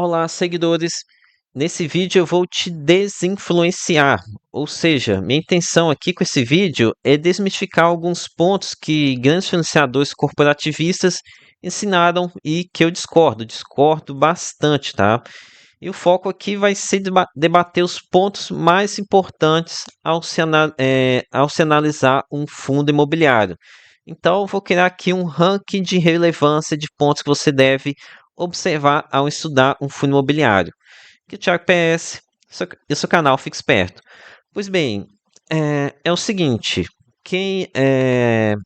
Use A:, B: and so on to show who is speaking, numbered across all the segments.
A: Olá, seguidores. Nesse vídeo eu vou te desinfluenciar, ou seja, minha intenção aqui com esse vídeo é desmistificar alguns pontos que grandes financiadores corporativistas ensinaram e que eu discordo bastante, tá? E o foco aqui vai ser debater os pontos mais importantes ao se analisar um fundo imobiliário. Então, eu vou criar aqui um ranking de relevância de pontos que você deve observar ao estudar um fundo imobiliário. Aqui é o Thiago PS, e seu canal Fique Esperto. Pois bem, é o seguinte, quem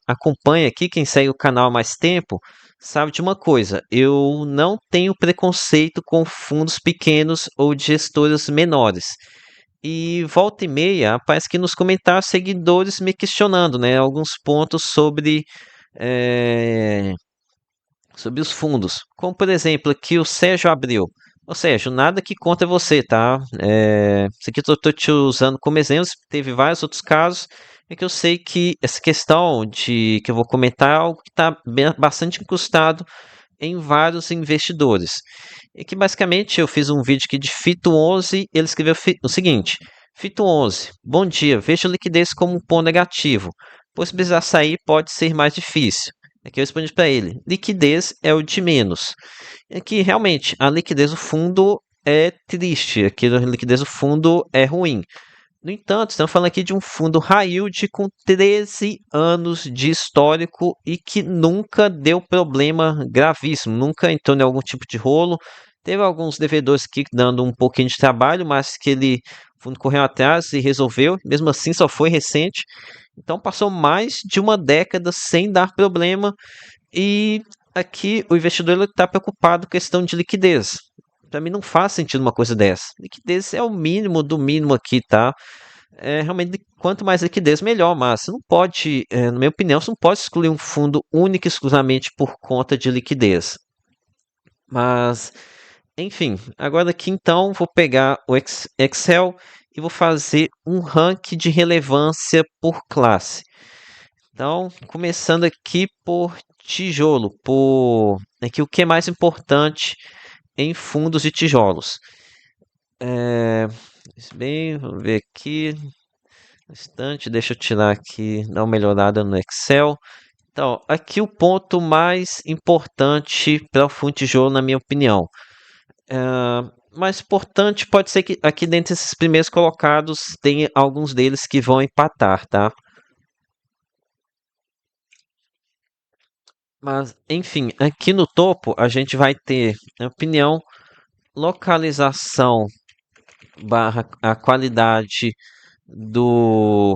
A: acompanha aqui, quem segue o canal há mais tempo, sabe de uma coisa, eu não tenho preconceito com fundos pequenos ou de gestoras menores. E volta e meia, aparece que nos comentários seguidores me questionando, né, alguns pontos eh, sobre os fundos. Como, por exemplo, aqui o Sérgio Abreu. Ô Sérgio, nada que contra você, tá? Isso aqui eu tô te usando como exemplo, teve vários outros casos, é que eu sei que essa questão de que eu vou comentar é algo que está bastante incrustado em vários investidores. E que basicamente eu fiz um vídeo aqui de Fito 11, ele escreveu o seguinte: Fito 11, bom dia, vejo liquidez como um ponto negativo, pois precisar sair pode ser mais difícil. Aqui eu respondi para ele: liquidez é o de menos. É que realmente a liquidez do fundo é triste, aqui a liquidez do fundo é ruim. No entanto, estamos falando aqui de um fundo high yield com 13 anos de histórico e que nunca deu problema gravíssimo, nunca entrou em algum tipo de rolo. Teve alguns devedores aqui dando um pouquinho de trabalho, mas que ele o fundo correu atrás e resolveu. Mesmo assim, só foi recente. Então, passou mais de uma década sem dar problema. E aqui o investidor está preocupado com a questão de liquidez. Para mim não faz sentido uma coisa dessa. Liquidez é o mínimo do mínimo aqui, tá? Realmente, quanto mais liquidez, melhor, mas você não pode, na minha opinião, você não pode excluir um fundo único e exclusivamente por conta de liquidez. Mas, enfim, agora aqui então vou pegar o Excel e vou fazer um ranking de relevância por classe. Então, começando aqui por tijolo, por aqui o que é mais importante em fundos de tijolos. É, bem, vamos ver aqui. Instante, deixa eu tirar aqui, dar uma melhorada no Excel. Então, aqui o ponto mais importante para o fundo de tijolo, na minha opinião. Mais importante pode ser que aqui dentre esses primeiros colocados tem alguns deles que vão empatar, tá? Mas, enfim, aqui no topo a gente vai ter, na minha opinião, localização barra a qualidade do,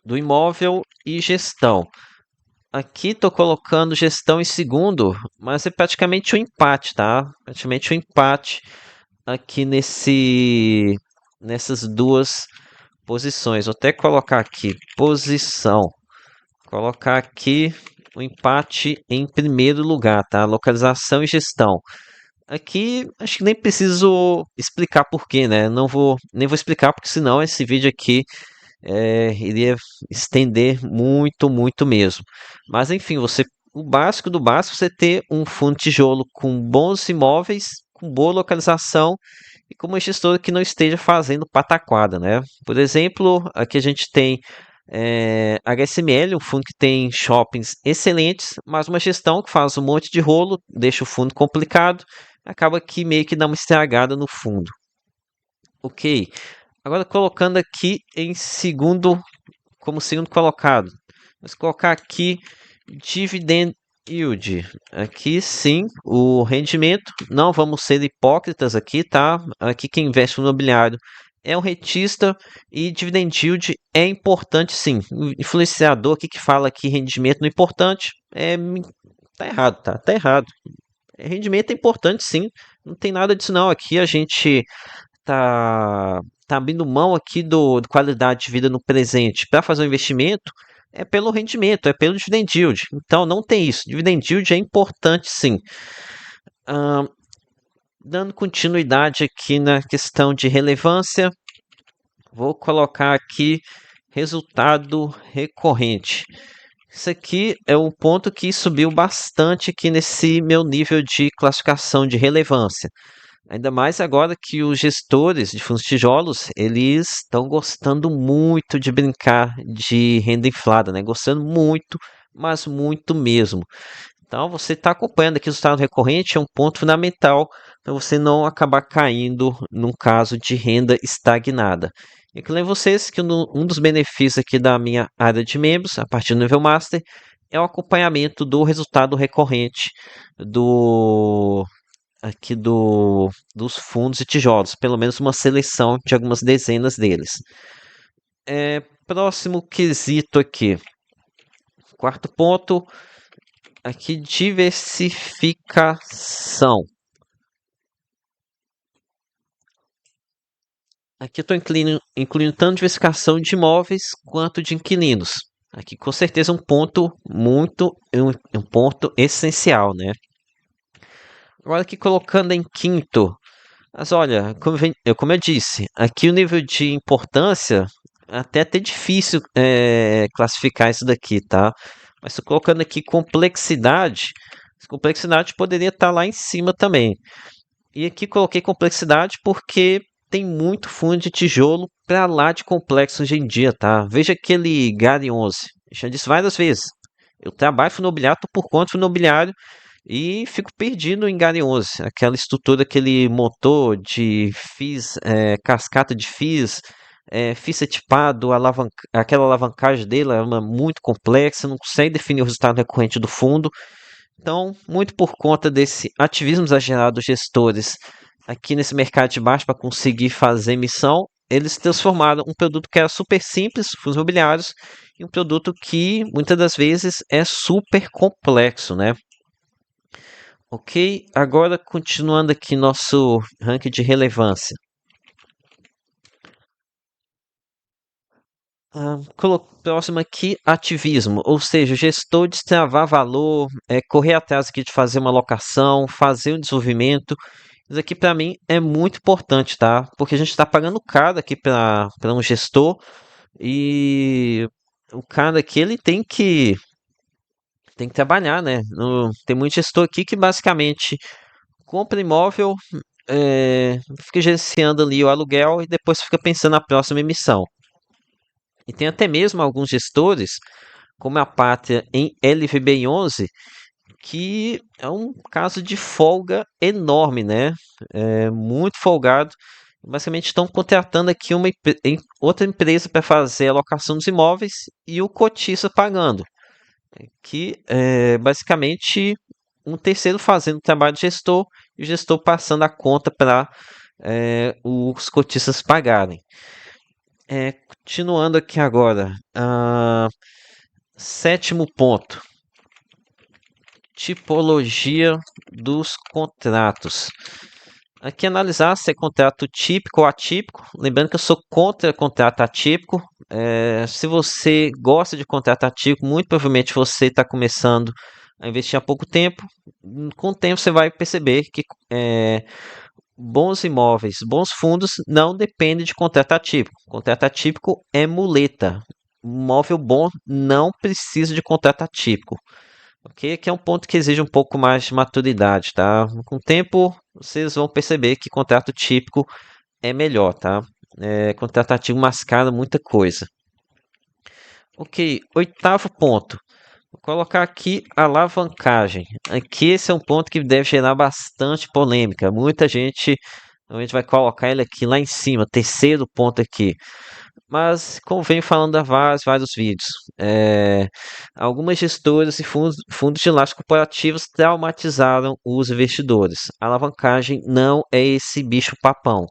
A: do imóvel e gestão. Aqui estou colocando gestão em segundo, mas é praticamente um empate, tá? Praticamente um empate aqui nessas duas posições. Vou até colocar aqui posição, colocar aqui o empate em primeiro lugar, tá? Localização e gestão. Aqui acho que nem preciso explicar porquê, né? Não vou nem vou explicar porque senão esse vídeo aqui iria estender muito mesmo. Mas enfim, o básico do básico, você ter um fundo de tijolo com bons imóveis, com boa localização e com uma gestora que não esteja fazendo pataquada, né? Por exemplo, aqui a gente tem HSML, um fundo que tem shoppings excelentes, mas uma gestão que faz um monte de rolo, deixa o fundo complicado, acaba que meio que dá uma estragada no fundo. Ok. Agora colocando aqui em segundo, como segundo colocado. Vamos colocar aqui dividend yield. Aqui sim, o rendimento. Não vamos ser hipócritas aqui, tá? Aqui quem investe no imobiliário é um rentista e dividend yield é importante sim. O influenciador aqui que fala que rendimento não é importante, tá errado, tá? Tá errado. Rendimento é importante sim. Não tem nada disso não. Aqui a gente tá abrindo mão aqui da qualidade de vida no presente para fazer um investimento é pelo rendimento, é pelo dividend yield. Então não tem isso. Dividend yield é importante sim. Ah, dando continuidade aqui na questão de relevância, vou colocar aqui resultado recorrente. Isso aqui é um ponto que subiu bastante aqui nesse meu nível de classificação de relevância. Ainda mais agora que os gestores de fundos de tijolos, eles estão gostando muito de brincar de renda inflada, né? Gostando muito, mas muito mesmo. Então, você está acompanhando aqui o resultado recorrente, é um ponto fundamental para você não acabar caindo num caso de renda estagnada. E que lembro vocês que um dos benefícios aqui da minha área de membros, a partir do nível Master, é o acompanhamento do resultado recorrente do aqui dos fundos e tijolos, pelo menos uma seleção de algumas dezenas deles. Próximo quesito aqui, quarto ponto, aqui diversificação. Aqui eu estou incluindo tanto diversificação de imóveis quanto de inquilinos. Aqui com certeza um ponto um ponto essencial, né? Agora aqui colocando em quinto, mas olha, como eu disse, aqui o nível de importância até difícil classificar isso daqui, tá? Mas tô colocando aqui complexidade poderia estar lá em cima também. E aqui coloquei complexidade porque tem muito fundo de tijolo para lá de complexo hoje em dia, tá? Veja aquele Gari 11. Eu já disse várias vezes. Eu trabalho fundo imobiliário, tô por conta do fundo imobiliário e fico perdido em Gari 11. Aquela estrutura que ele montou de FIIs, cascata de FIIs, FII setipado, aquela alavancagem dele é muito complexa, não consegue definir o resultado recorrente do fundo. Então, muito por conta desse ativismo exagerado dos gestores aqui nesse mercado de baixo para conseguir fazer emissão, eles transformaram um produto que era super simples, fundos imobiliários, em um produto que muitas das vezes é super complexo, né? Ok, agora continuando aqui nosso ranking de relevância. Próximo aqui, ativismo, ou seja, o gestor destravar valor, correr atrás aqui de fazer uma alocação, fazer um desenvolvimento. Isso aqui para mim é muito importante, tá? Porque a gente está pagando caro aqui para um gestor e o cara aqui ele tem que trabalhar, né? Tem muito gestor aqui que basicamente compra imóvel, fica gerenciando ali o aluguel e depois fica pensando na próxima emissão. E tem até mesmo alguns gestores, como a Pátria em LVB 11, que é um caso de folga enorme, né? É muito folgado. Basicamente estão contratando aqui outra empresa para fazer a locação dos imóveis e o cotista pagando. Que é basicamente um terceiro fazendo o trabalho de gestor e o gestor passando a conta para os cotistas pagarem. Continuando aqui agora, sétimo ponto, tipologia dos contratos. Aqui analisar se é contrato típico ou atípico. Lembrando que eu sou contra contrato atípico. Se você gosta de contrato atípico, muito provavelmente você está começando a investir há pouco tempo. Com o tempo você vai perceber que bons imóveis, bons fundos não dependem de contrato atípico. Contrato atípico é muleta. Um imóvel bom não precisa de contrato atípico. Ok? Aqui é um ponto que exige um pouco mais de maturidade, tá? Com o tempo, vocês vão perceber que contrato típico é melhor, tá? Contrato ativo mascara muita coisa. Ok, oitavo ponto. Vou colocar aqui alavancagem. Aqui esse é um ponto que deve gerar bastante polêmica. Muita gente, a gente vai colocar ele aqui lá em cima, terceiro ponto aqui. Mas, como venho falando há vários vídeos, algumas gestoras e fundos de lajes corporativos traumatizaram os investidores. A alavancagem não é esse bicho papão.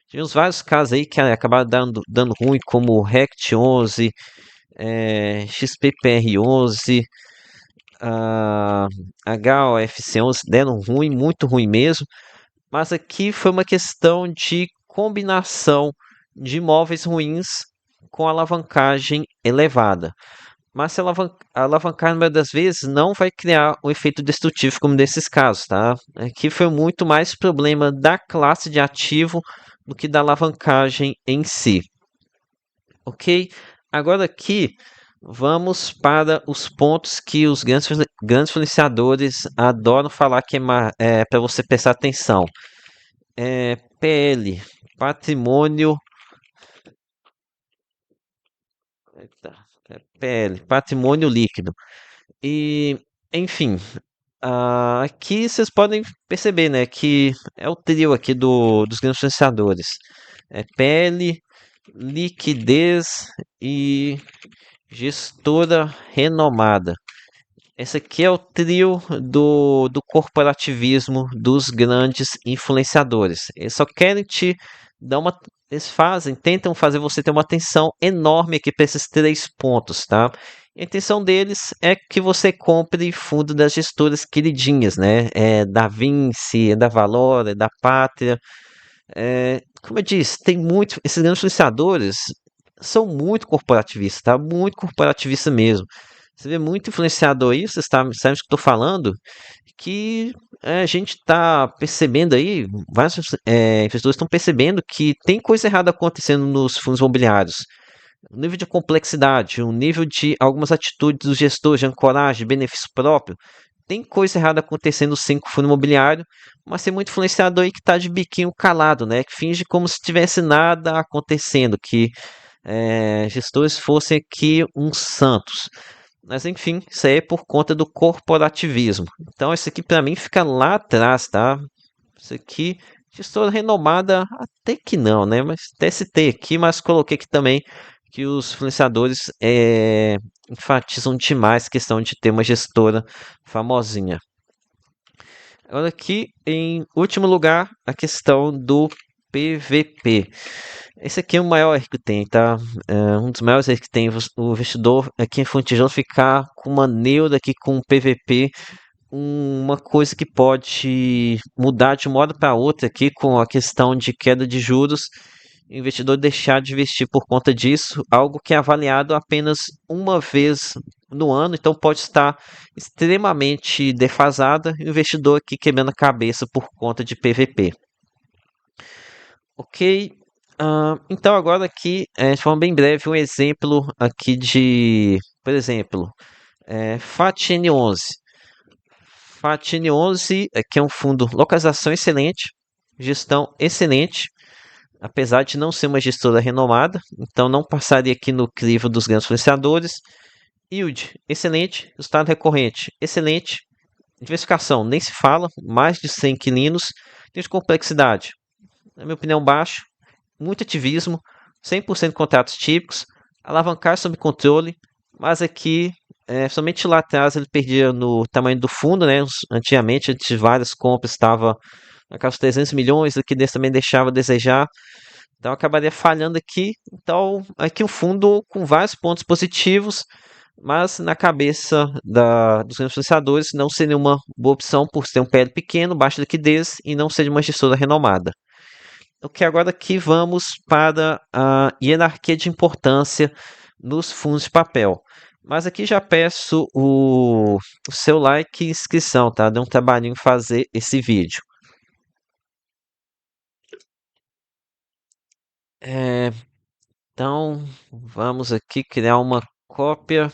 A: Tivemos vários casos aí que acabaram dando ruim, como o RECT 11, XPPR 11, a HOFC 11, deram ruim, muito ruim mesmo. Mas aqui foi uma questão de combinação de imóveis ruins com alavancagem elevada. Mas se alavancar, na maioria das vezes, não vai criar um efeito destrutivo como nesses casos, tá? Aqui foi muito mais problema da classe de ativo do que da alavancagem em si. Ok? Agora aqui, Vamos para os pontos que os grandes influenciadores adoram falar que é para você prestar atenção. PL, patrimônio, eita, PL, patrimônio líquido. E, enfim, aqui vocês podem perceber, né, que é o trio aqui dos grandes influenciadores. PL, liquidez e gestora renomada. Esse aqui é o trio do corporativismo dos grandes influenciadores. Eles só querem te dar uma. Eles tentam fazer você ter uma atenção enorme aqui para esses três pontos, tá? A intenção deles é que você compre fundo das gestoras queridinhas, né? Da Vinci, da Valora, da Pátria. Como eu disse, tem muito. Esses grandes influenciadores são muito corporativistas, tá? Muito corporativista mesmo. Você vê muito influenciador aí, você sabe o que estou falando, que a gente está percebendo aí, vários investidores estão percebendo que tem coisa errada acontecendo nos fundos imobiliários. O nível de complexidade, o nível de algumas atitudes dos gestores de ancoragem, benefício próprio, tem coisa errada acontecendo sim com o fundo imobiliário, mas tem muito influenciador aí que está de biquinho calado, né? Que finge como se tivesse nada acontecendo, que gestores fossem aqui uns santos. Mas enfim, isso aí é por conta do corporativismo. Então, isso aqui para mim fica lá atrás, tá? Isso aqui, gestora renomada, até que não, né? Mas TST aqui, mas coloquei aqui também que os influenciadores enfatizam demais a questão de ter uma gestora famosinha. Agora aqui, em último lugar, a questão do PVP. Esse aqui é o maior erro que tem, tá? Um dos maiores erros que tem o investidor aqui em Fundo de Tijolo ficar com uma neura aqui com o PVP, uma coisa que pode mudar de uma hora para outra aqui com a questão de queda de juros, o investidor deixar de investir por conta disso, algo que é avaliado apenas uma vez no ano, então pode estar extremamente defasada e o investidor aqui quebrando a cabeça por conta de PVP. Ok, então agora aqui, de forma bem breve, um exemplo aqui de, por exemplo, FATN11. FATN11 aqui é um fundo localização excelente, gestão excelente, apesar de não ser uma gestora renomada, então não passaria aqui no crivo dos grandes influenciadores. Yield, excelente. Resultado recorrente, excelente. Diversificação, nem se fala, mais de 100 inquilinos. Tem de complexidade, na minha opinião, baixo. Muito ativismo, 100% contratos típicos. Alavancar sob controle, mas aqui, somente lá atrás ele perdia no tamanho do fundo, né? Antigamente, antes de várias compras, estava na casa dos 300 milhões, aqui desse também deixava a desejar. Então acabaria falhando aqui. Então, aqui um fundo com vários pontos positivos, mas na cabeça dos influenciadores não seria uma boa opção por ser um PL pequeno, baixa liquidez e não ser uma gestora renomada. Ok, agora aqui vamos para a hierarquia de importância nos fundos de papel. Mas aqui já peço o seu like e inscrição, tá? Deu um trabalhinho fazer esse vídeo. Então, vamos aqui criar uma cópia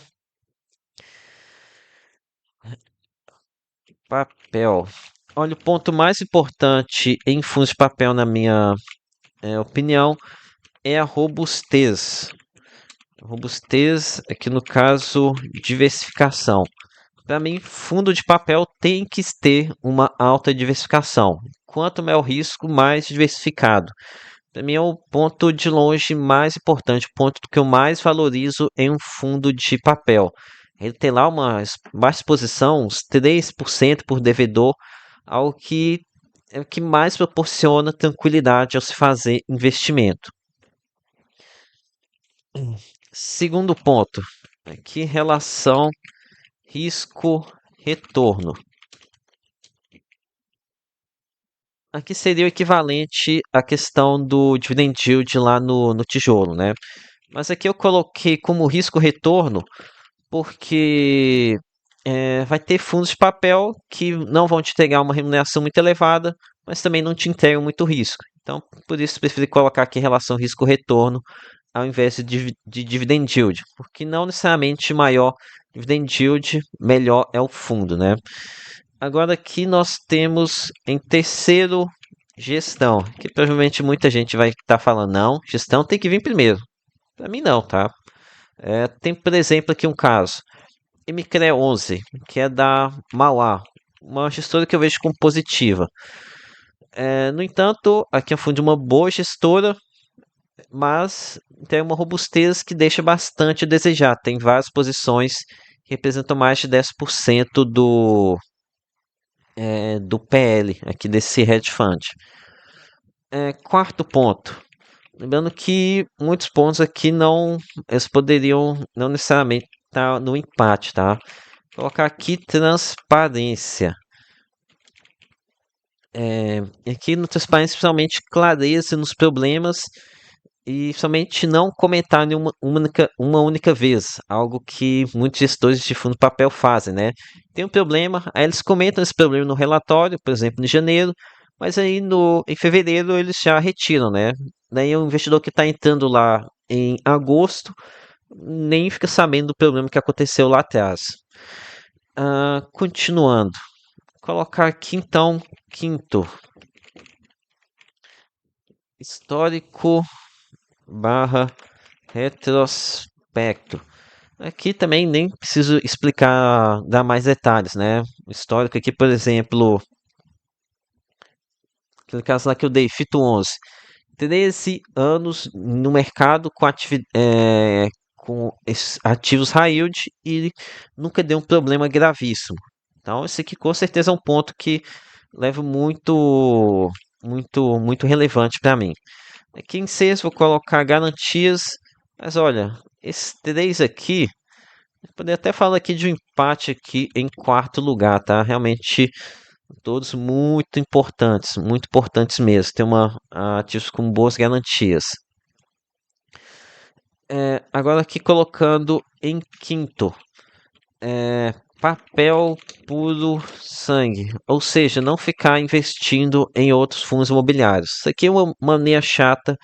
A: papel. Olha, o ponto mais importante em fundos de papel, na minha opinião, é a robustez. Robustez, aqui no caso, diversificação. Para mim, fundo de papel tem que ter uma alta diversificação. Quanto maior o risco, mais diversificado. Para mim é o ponto de longe mais importante, o ponto que eu mais valorizo em um fundo de papel. Ele tem lá uma baixa exposição, uns 3% por devedor, algo que é o que mais proporciona tranquilidade ao se fazer investimento. Segundo ponto, aqui relação risco-retorno. Aqui seria o equivalente à questão do dividend yield lá no tijolo, né? Mas aqui eu coloquei como risco-retorno porque vai ter fundos de papel que não vão te entregar uma remuneração muito elevada, mas também não te entregam muito risco. Então, por isso, preferi colocar aqui relação risco-retorno ao invés de dividend yield, porque não necessariamente maior dividend yield, melhor é o fundo, né? Agora aqui nós temos em terceiro gestão, que provavelmente muita gente vai estar falando, não, gestão tem que vir primeiro. Para mim não, tá? Tem, por exemplo, aqui um caso, MCRE 11, que é da Mauá, uma gestora que eu vejo como positiva. No entanto, aqui é um fundo de uma boa gestora, mas tem uma robustez que deixa bastante a desejar. Tem várias posições que representam mais de 10% do PL aqui desse hedge fund. Quarto ponto. Lembrando que muitos pontos aqui não, eles poderiam não necessariamente estar no empate, tá? Vou colocar aqui transparência. Aqui no transparência, principalmente clareza nos problemas e somente não comentar em uma única vez, algo que muitos gestores de fundo de papel fazem, né? Tem um problema, aí eles comentam esse problema no relatório, por exemplo, em janeiro, mas aí em fevereiro eles já retiram, né? Daí o investidor que está entrando lá em agosto nem fica sabendo do problema que aconteceu lá atrás. Continuando, colocar aqui então, quinto, histórico barra retrospecto. Aqui também nem preciso explicar, dar mais detalhes, né? O histórico aqui, por exemplo, aquele caso lá que eu dei, Fito 11. 13 anos no mercado com ativos high yield e nunca deu um problema gravíssimo. Então, esse aqui com certeza é um ponto que leva muito relevante para mim. Aqui em sexto vou colocar garantias, mas olha, esses três aqui, eu poderia até falar aqui de um empate aqui em quarto lugar, tá? Realmente todos muito importantes mesmo. Tem ativos com boas garantias. Agora aqui colocando em quinto, papel puro sangue, ou seja, não ficar investindo em outros fundos imobiliários. Isso aqui é uma mania chata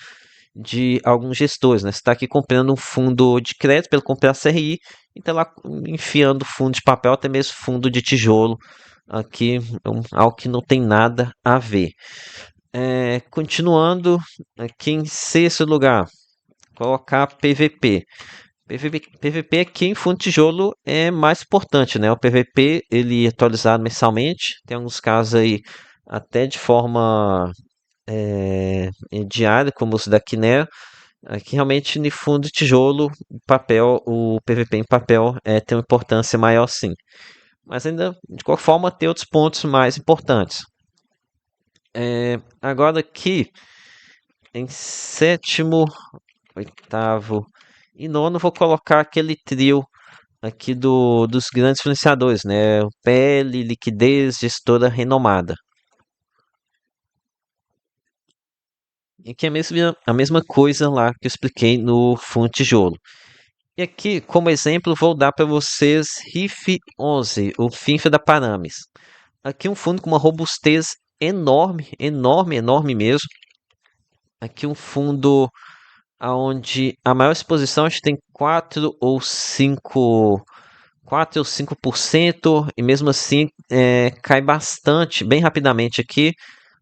A: de alguns gestores, né? Você está aqui comprando um fundo de crédito pelo comprar CRI e está lá enfiando fundo de papel, até mesmo fundo de tijolo, aqui algo que não tem nada a ver. Continuando, aqui em sexto lugar, colocar PVP. PVP aqui em fundo de tijolo é mais importante, né? O PVP ele é atualizado mensalmente, tem alguns casos aí até de forma diária, como os da Quinea. Aqui realmente no fundo de tijolo, o PVP em papel tem uma importância maior sim. Mas ainda, de qualquer forma, tem outros pontos mais importantes. Agora aqui, em sétimo, oitavo e nono, vou colocar aquele trio aqui dos grandes influenciadores, né? O PL, liquidez, gestora renomada. E que é a mesma coisa lá que eu expliquei no fundo tijolo. E aqui, como exemplo, vou dar para vocês RIF 11, o FINFA da Parames. Aqui um fundo com uma robustez enorme, enorme, enorme mesmo. Aqui um fundo onde a maior exposição acho que tem 4 ou 5%, e mesmo assim cai bastante, bem rapidamente aqui.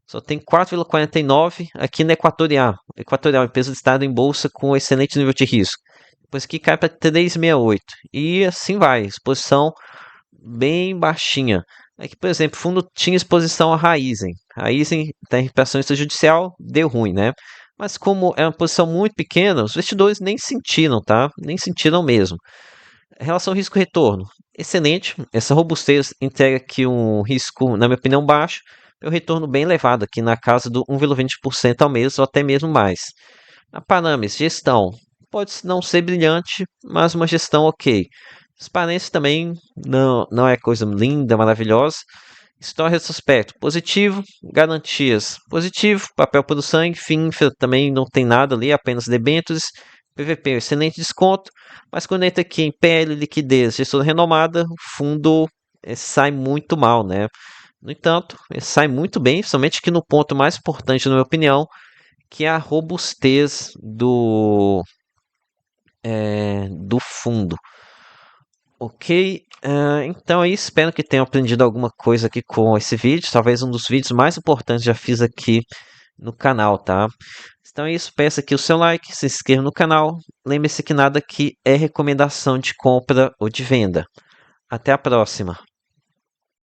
A: Só tem 4,49 aqui na Equatorial. Equatorial, empresa de estado em bolsa com excelente nível de risco. Depois aqui cai para 3,68. E assim vai, exposição bem baixinha. Aqui, por exemplo, o fundo tinha exposição a Raizen. Raizen está em recuperação extrajudicial, deu ruim, né? Mas como é uma posição muito pequena, os investidores nem sentiram, tá? Nem sentiram mesmo. Em relação ao risco-retorno, excelente. Essa robustez entrega aqui um risco, na minha opinião, baixo. E um retorno bem elevado, aqui na casa do 1,20% ao mês, ou até mesmo mais. A Parames, gestão. Pode não ser brilhante, mas uma gestão ok. Transparência também não é coisa linda, maravilhosa. História retrospecto, positivo. Garantias, positivo. Papel puro sangue, FINFA também não tem nada ali, apenas debêntures. PVP, excelente desconto. Mas quando entra aqui em PL, liquidez, gestora renomada, o fundo sai muito mal, né? No entanto, ele sai muito bem, somente que no ponto mais importante, na minha opinião, que é a robustez do fundo. Ok, então aí espero que tenham aprendido alguma coisa aqui com esse vídeo. Talvez um dos vídeos mais importantes já fiz aqui no canal, tá? Então é isso, peço aqui o seu like, se inscreva no canal. Lembre-se que nada aqui é recomendação de compra ou de venda. Até a próxima.